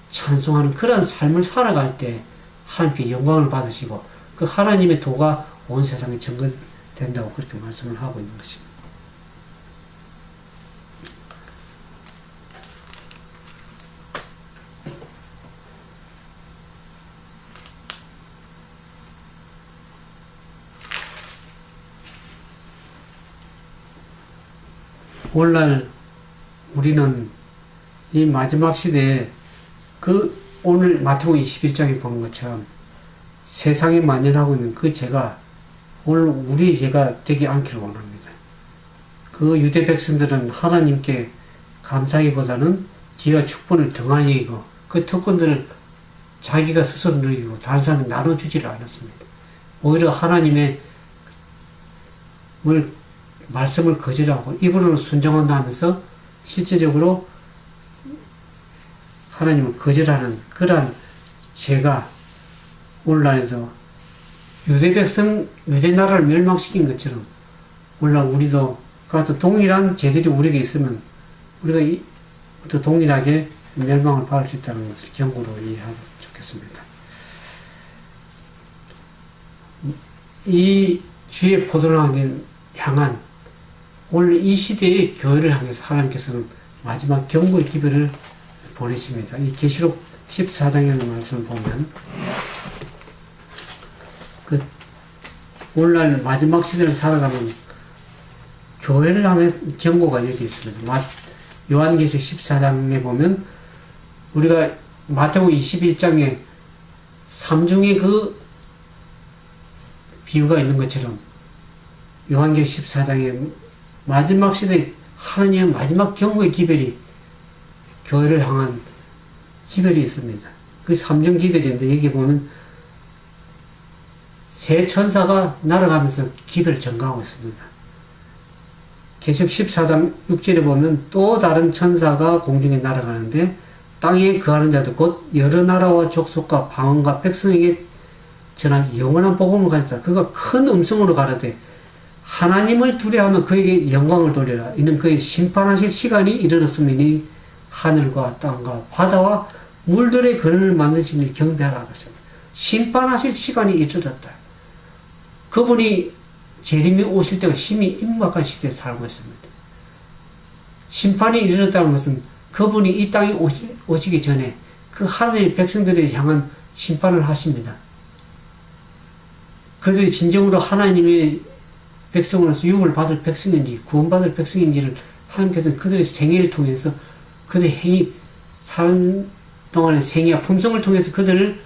Speaker 1: 찬송하는 그런 삶을 살아갈 때 하나님께 영광을 받으시고 그 하나님의 도가 온 세상에 전거된다고 그렇게 말씀을 하고 있는 것입니다. 오늘날 우리는 이 마지막 시대에 오늘 마태복음 21장에 보는 것처럼 세상에 만연하고 있는 그 죄가 오늘 우리 죄가 되지 않기를 원합니다. 그 유대 백성들은 하나님께 감사하기보다는 지가 축복을 등한히 여기고 그 특권들을 자기가 스스로 누리고 다른 사람이 나눠주지를 않았습니다. 오히려 하나님의 말씀을 거절하고 입으로는 순종한다 하면서 실제적으로 하나님을 거절하는 그러한 죄가 오늘날에서 유대 나라를 멸망시킨 것처럼 오늘날 우리도 같은 동일한 죄들이 우리에게 있으면 우리가 또 동일하게 멸망을 받을 수 있다는 것을 경고로 이해하면 좋겠습니다. 이 주의 포도나무를 향한 오늘 이 시대의 교회를 향해서 하나님께서는 마지막 경고의 기별을 보내십니다. 이 계시록 14장의 말씀을 보면 오늘날 마지막 시대를 살아가는 교회를 향한 경고가 여기 있습니다. 요한계시록 14장에 보면 우리가 마태복음 21장에 삼중의 그 비유가 있는 것처럼 요한계시록 14장에 마지막 시대 하나님의 마지막 경고의 기별이 교회를 향한 기별이 있습니다. 그 삼중 기별인데 여기 보면 세 천사가 날아가면서 기별을 전가하고 있습니다. 계시록 14장 6절에 보면 또 다른 천사가 공중에 날아가는데 땅에 거하는 자들 곧 여러 나라와 족속과 방언과 백성에게 전한 영원한 복음을 가졌다. 그가 큰 음성으로 가라되 하나님을 두려워하면 그에게 영광을 돌려라. 이는 그의 심판하실 시간이 이르렀으니 하늘과 땅과 바다와 물들의 근원을 만드신 일 경배하라 하셨습니다. 심판하실 시간이 이르렀다. 그분이 재림이 오실 때가 심히 임박한 시대에 살고 있습니다. 심판이 이르렀다는 것은 그분이 이 땅에 오시기 전에 그 하나님의 백성들에 향한 심판을 하십니다. 그들이 진정으로 하나님의 백성으로서 유업을 받을 백성인지 구원받을 백성인지를 하나님께서는 그들의 생애를 통해서 그들의 행위 사는 동안의 생애와 품성을 통해서 그들을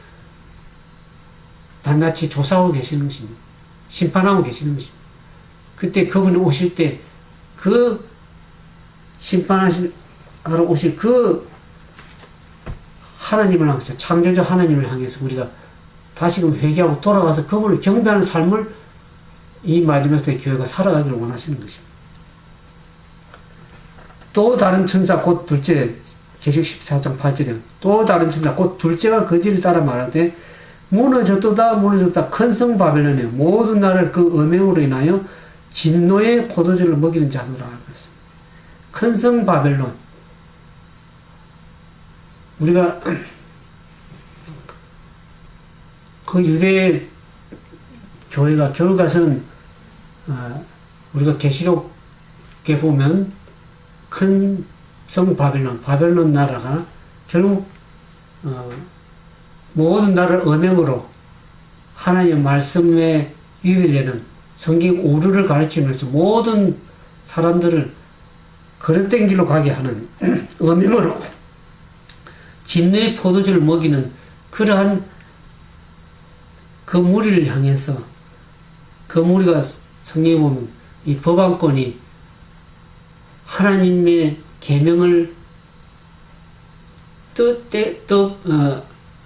Speaker 1: 낱낱이 조사하고 계시는 것입니다. 심판하고 계시는 것입니다. 그때 그분이 오실 때 그 심판하러 오실 그 하나님을 향해서 창조주 하나님을 향해서 우리가 다시금 회개하고 돌아가서 그분을 경배하는 삶을 이 마지막 시대 교회가 살아가기를 원하시는 것입니다. 또 다른 천사 곧 둘째 계시록 14장 8절에 또 다른 천사 곧 둘째가 그 뒤를 따라 말하되 무너졌도다 무너졌다 큰 성 바벨론에 모든 나라를 그 음행으로 인하여 진노의 포도주를 먹이는 자도라 하고 있습니다. 큰 성 바벨론 우리가 그 유대 교회가 결국에는 우리가 계시록에 보면 큰 성 바벨론 나라가 결국 모든 나라를 음행으로 하나님의 말씀에 위배되는 성경 오류를 가르치면서 모든 사람들을 그릇된 길로 가게 하는 음행으로 진노의 포도주를 먹이는 그러한 그 무리를 향해서 그 무리가 성경에 보면 이 법안권이 하나님의 계명을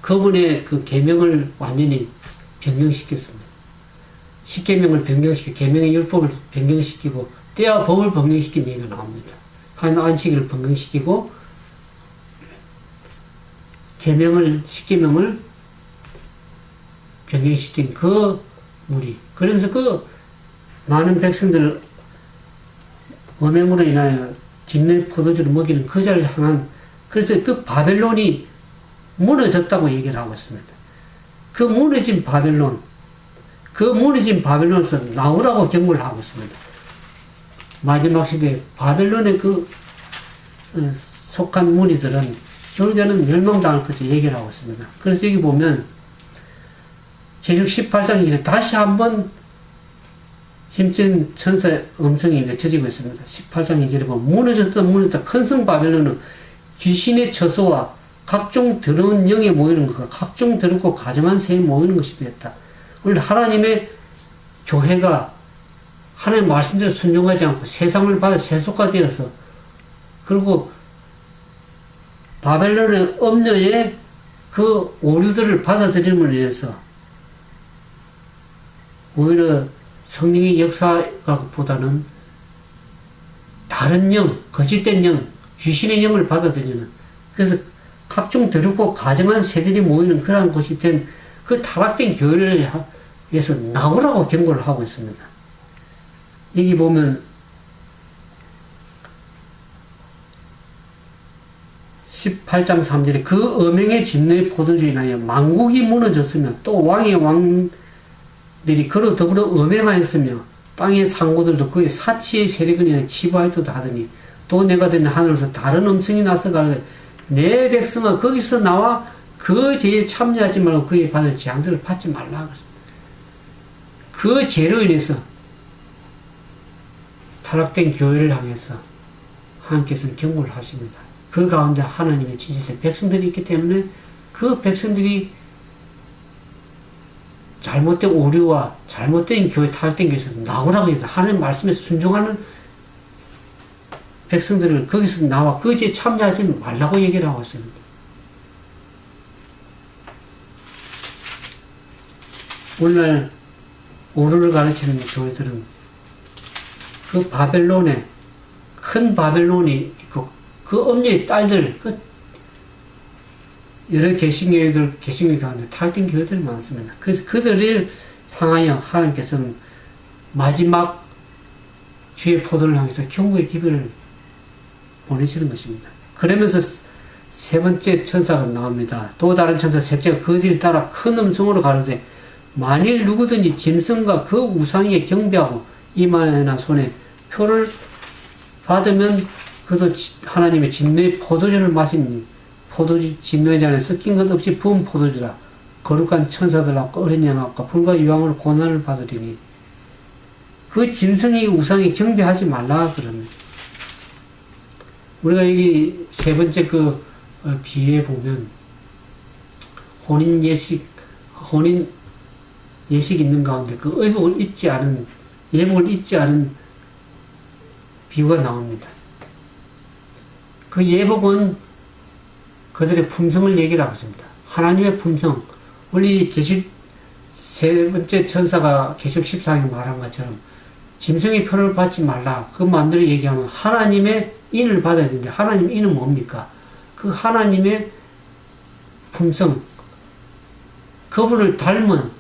Speaker 1: 그분의 그 계명을 완전히 변경시켰습니다. 십계명을 변경시키고 계명의 율법을 변경시키고 때와 법을 변경시킨 얘기가 나옵니다. 한 안식일을 변경시키고 십계명을 변경시킨 그 무리. 그러면서 그 많은 백성들을 음행으로 인하여 진노의 포도주를 먹이는 그 자를 향한 그래서 그 바벨론이 무너졌다고 얘기를 하고 있습니다. 그 무너진 바벨론에서 나오라고 경고를 하고 있습니다. 마지막 시대에 바벨론의 속한 무리들은 결국에는 멸망당할 것을 얘기를 하고 있습니다. 그래서 여기 보면 계시록 18장 이제 다시 한번 힘센 천사의 음성이 외쳐지고 있습니다. 18장 2절에 보면 무너졌다 큰 성 바벨론은 귀신의 처소와 각종 더러운 영에 모이는 것과 각종 더럽고 가증한 새에 모이는 것이 되었다. 원래 하나님의 교회가 하나님의 말씀대로 순종하지 않고 세상을 받아 세속화 되어서 그리고 바벨론의 엄녀의 그 오류들을 받아들임을 위해서 오히려 성령의 역사보다는 다른 영, 거짓된 영, 귀신의 영을 받아들이는 그래서 각종 더럽고 가증한 새들이 모이는 그러한 곳이 된 그 타락된 교회를 위해서 나오라고 경고를 하고 있습니다. 여기 보면 18장 3절에 그 음행의 진노의 포도주에 인하여 만국이 무너졌으며 또 왕의 왕들이 그로 더불어 음행하였으며 땅의 상고들도 그의 사치의 세력을 인하여 치부하였도다 하더니 또 내가 듣는 하늘에서 다른 음성이 나서 가로되 내 백성아 거기서 나와 그 죄에 참여하지 말고 그의 받을 재앙들을 받지 말라. 그 죄로 인해서 타락된 교회를 향해서 하나님께서는 경고를 하십니다. 그 가운데 하나님의 지지된 백성들이 있기 때문에 그 백성들이 잘못된 오류와 잘못된 교회 타락된 교회에서 나오라고 해서 하나님 말씀에 순종하는 백성들을 거기서 나와 그 죄에 참여하지 말라고 얘기를 하고 있습니다. 오늘날 오류를 가르치는 교회들은 그 바벨론에 큰 바벨론이 있고 그 엄녀의 딸들 여러 개신교회 가운데 타락된 교회들이 많습니다. 그래서 그들을 향하여 하나님께서는 마지막 주의 포도를 향해서 경고의 기별을 보내시는 것입니다. 그러면서 세 번째 천사가 나옵니다. 또 다른 천사 셋째가 그 뒤를 따라 큰 음성으로 가로되 만일 누구든지 짐승과 그 우상에 경배하고 이마에나 손에 표를 받으면 그도 하나님의 진노의 포도주를 마신 포도주 진노의 잔에 섞인 것 없이 부은 포도주라. 거룩한 천사들 앞과 어린 양 앞과 불과 유황으로 고난을 받으리니 그 짐승이 우상이 경배하지 말라 그럽니다. 우리가 여기 세 번째 그 비유에 보면 혼인 예식 있는 가운데 그 예복을 입지 않은 비유가 나옵니다. 그 예복은 그들의 품성을 얘기를 하고 있습니다. 하나님의 품성. 우리 세 번째 천사가 계시록 14장에 말한 것처럼 짐승의 표를 받지 말라. 그 만들어 얘기하면 하나님의 인을 받아야 되는데 하나님 인은 뭡니까? 그 하나님의 품성. 그분을 닮은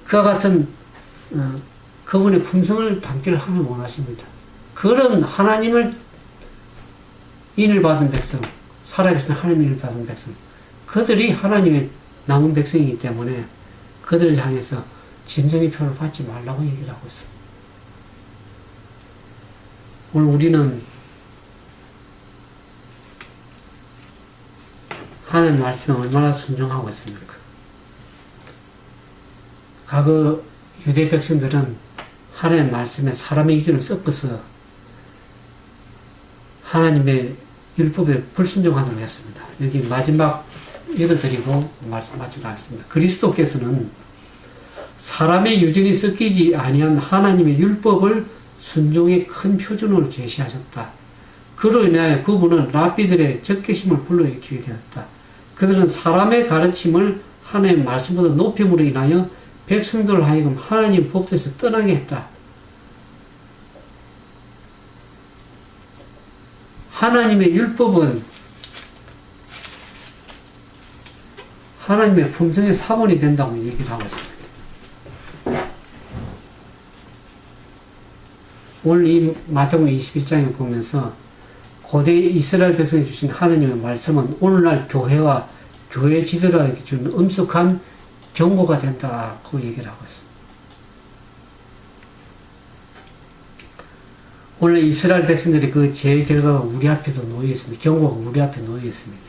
Speaker 1: 그와 같은 그분의 품성을 담기를 하나님 원하십니다. 그런 하나님을 인을 받은 백성, 살아계신 하나님의 인을 받은 백성, 그들이 하나님의 남은 백성이기 때문에 그들을 향해서 짐승의 표를 받지 말라고 얘기를 하고 있습니다. 오늘 우리는 하나님 말씀에 얼마나 순종하고 있습니까? 과거 유대 백성들은 하나님 말씀에 사람의 기준을 섞어서 하나님의 율법에 불순종하도록 했습니다. 여기 마지막 읽어드리고 말씀 마치도록 하겠습니다. 그리스도께서는 사람의 유전이 섞이지 아니한 하나님의 율법을 순종의 큰 표준으로 제시하셨다. 그로 인하여 그분은 랍비들의 적개심을 불러일으키게 되었다. 그들은 사람의 가르침을 하나님의 말씀보다 높임으로 인하여 백성들을 하여금 하나님의 법도에서 떠나게 했다. 하나님의 율법은 하나님의 품성의 사본이 된다고 얘기를 하고 있습니다. 오늘 이 마태복음 21장에 보면서 고대 이스라엘 백성이 주신 하나님의 말씀은 오늘날 교회와 교회 지도자에게 주는 엄숙한 경고가 된다고 얘기를 하고 있습니다. 오늘 이스라엘 백성들의 그 죄의 결과가 우리 앞에도 놓여 있습니다. 경고가 우리 앞에 놓여 있습니다.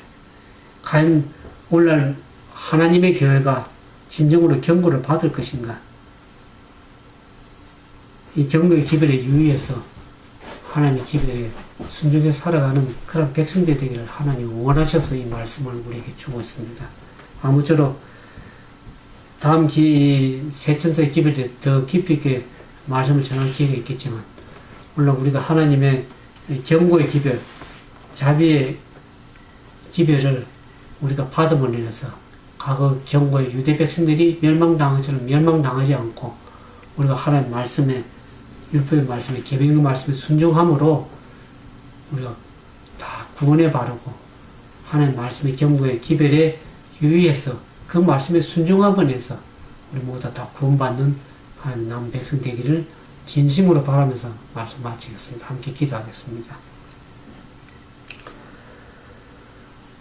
Speaker 1: 과연 오늘날 하나님의 교회가 진정으로 경고를 받을 것인가? 이 경고의 기별에 유의해서 하나님의 기별에 순종해서 살아가는 그런 백성들 되기를 하나님 원하셔서 이 말씀을 우리에게 주고 있습니다. 아무쪼록 다음 세 천사의 기별에 더 깊이 있게 말씀을 전할 기회가 있겠지만 물론 우리가 하나님의 경고의 기별, 자비의 기별을 우리가 받음을 인해서 과거 경고의 유대 백성들이 멸망당하처럼 멸망당하지 않고 우리가 하나님 말씀에 율법의 말씀에 계명의 말씀에 순종함으로 우리가 다 구원에 바르고 하나님 말씀의 경고의 기별에 유의해서 그 말씀에 순종함을 해서 우리 모두 다 구원받는 하나님 남은 백성 되기를 진심으로 바라면서 말씀 마치겠습니다. 함께 기도하겠습니다.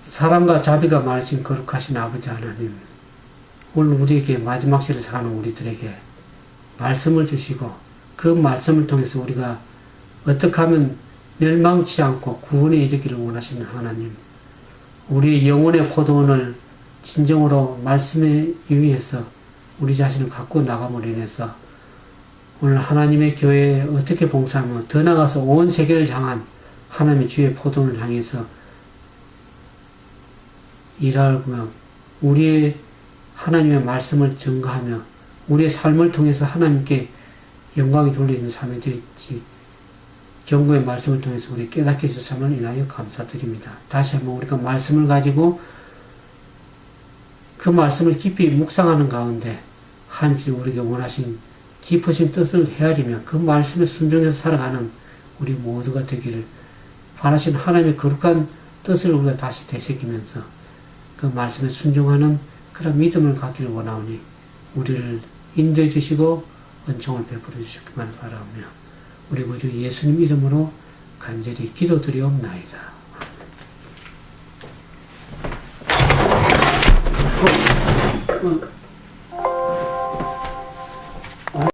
Speaker 1: 사랑과 자비가 많으신 거룩하신 아버지 하나님, 오늘 우리에게 마지막 시를 사는 우리들에게 말씀을 주시고 그 말씀을 통해서 우리가 어떻게 하면 멸망치 않고 구원에 이르기를 원하시는 하나님, 우리의 영혼의 포도원을 진정으로 말씀에 유의해서 우리 자신을 갖고 나감으로 인해서 오늘 하나님의 교회에 어떻게 봉사하며 더 나아가서 온 세계를 향한 하나님의 주의 포도원을 향해서 일하며 우리의 하나님의 말씀을 증거하며 우리의 삶을 통해서 하나님께 영광이 돌리는 삶이 될지 경고의 말씀을 통해서 우리 깨닫게 해주심을 인하여 감사드립니다. 다시 한번 우리가 말씀을 가지고 그 말씀을 깊이 묵상하는 가운데 하나님께서 우리에게 원하신 깊으신 뜻을 헤아리며 그 말씀에 순종해서 살아가는 우리 모두가 되기를 바라신 하나님의 거룩한 뜻을 우리가 다시 되새기면서 그 말씀에 순종하는 그런 믿음을 갖기를 원하오니 우리를 인도해 주시고 은총을 베풀어 주시기만 바라오며 우리 구주 예수님 이름으로 간절히 기도드리옵나이다. 아멘.